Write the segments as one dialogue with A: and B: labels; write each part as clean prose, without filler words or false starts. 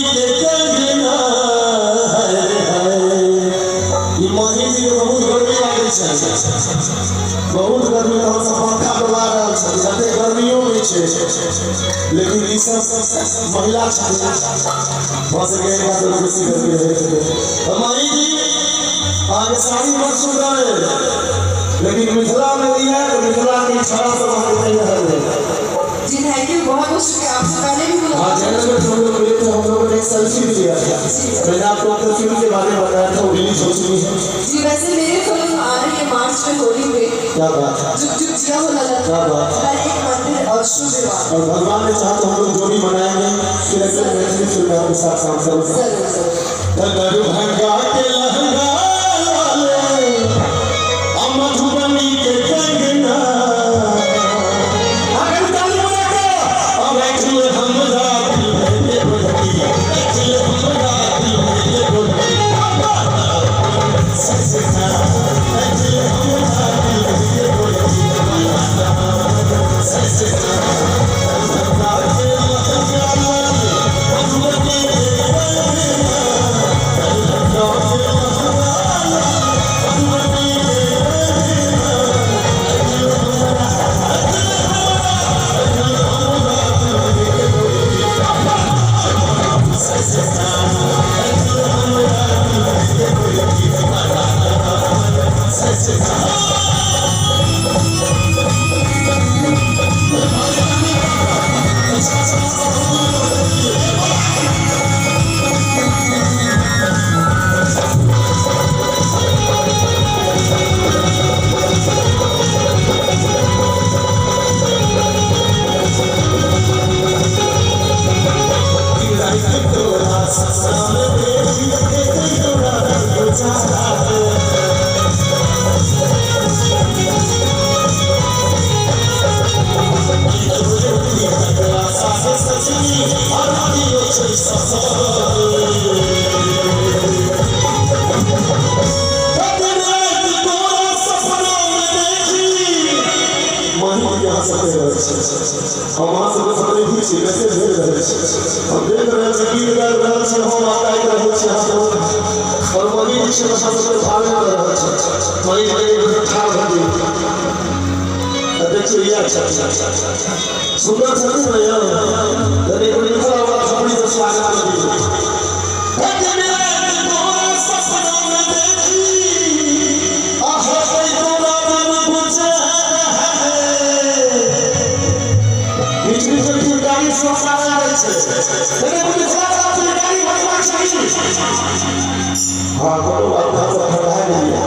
A: के कंगना ये माही जी के बहुत गर्मी लागे छै, बहुत गर्मी हम सब पंखा डोला रहल छै, जते गर्मियों में छै, लेकिन ई सब महिला छथिन बस के एक बात खुशी करके है माही जी आगे सारी बहुत सुंदर है, लेकिन मिथिला में दिया है, मिथिला की छाड़ा से बाहर नहीं रह
B: जी थैंक यू, बहुत बहुत शुक्रिया। आपसे पहले भी बोला
A: आज चैनल में हम लोग मिले थे, हम लोगों ने एक सेल्फी लिया था, मैंने आपको अपने फिल्म के बारे में बताया था, वो रिलीज हो चुकी है
B: जी। वैसे मेरे फिल्म आ रही है मार्च में होली पे,
A: क्या बात है,
B: जुग जुग जिया हो लगा,
A: क्या बात है,
B: हर एक मंदिर और शुभ विवाह,
A: और भगवान ने चाहा तो हम लोग जोड़ी बनाएंगे, फिर अगले मैथिली फिल्म में आपके साथ काम करेंगे। मधुबनी के कंगना हम वहाँ से सपने हुई छी, कैसे भेज रहे छी, हम देख रहे छी, गीत गाबि रहल छी, हम आकाई रहल छी, हम और मनी जी से सब भाग कर रहल छी, मनी जी ठाड़ भ गेल, देखिए ये अच्छा सुंदर छथिन न यार, तने को लिखल वाला छपड़ी से स्वागत कर दीजिए। हाँ करो बात सब फटा नहीं है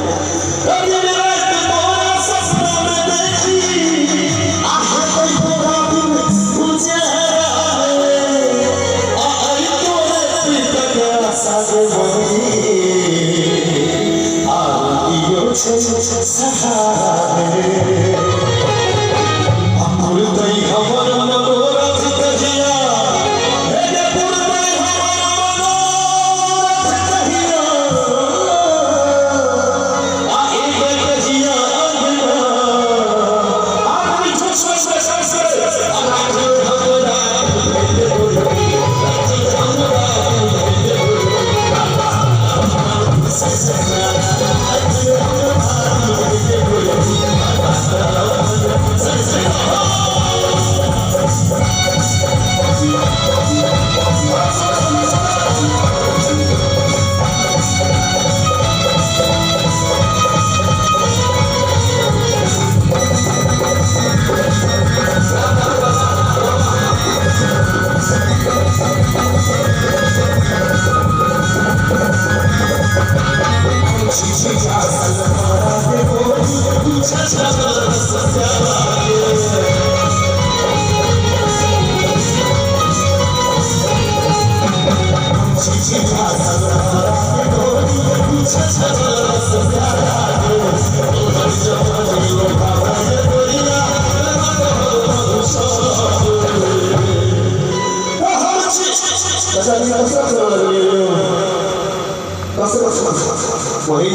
A: वही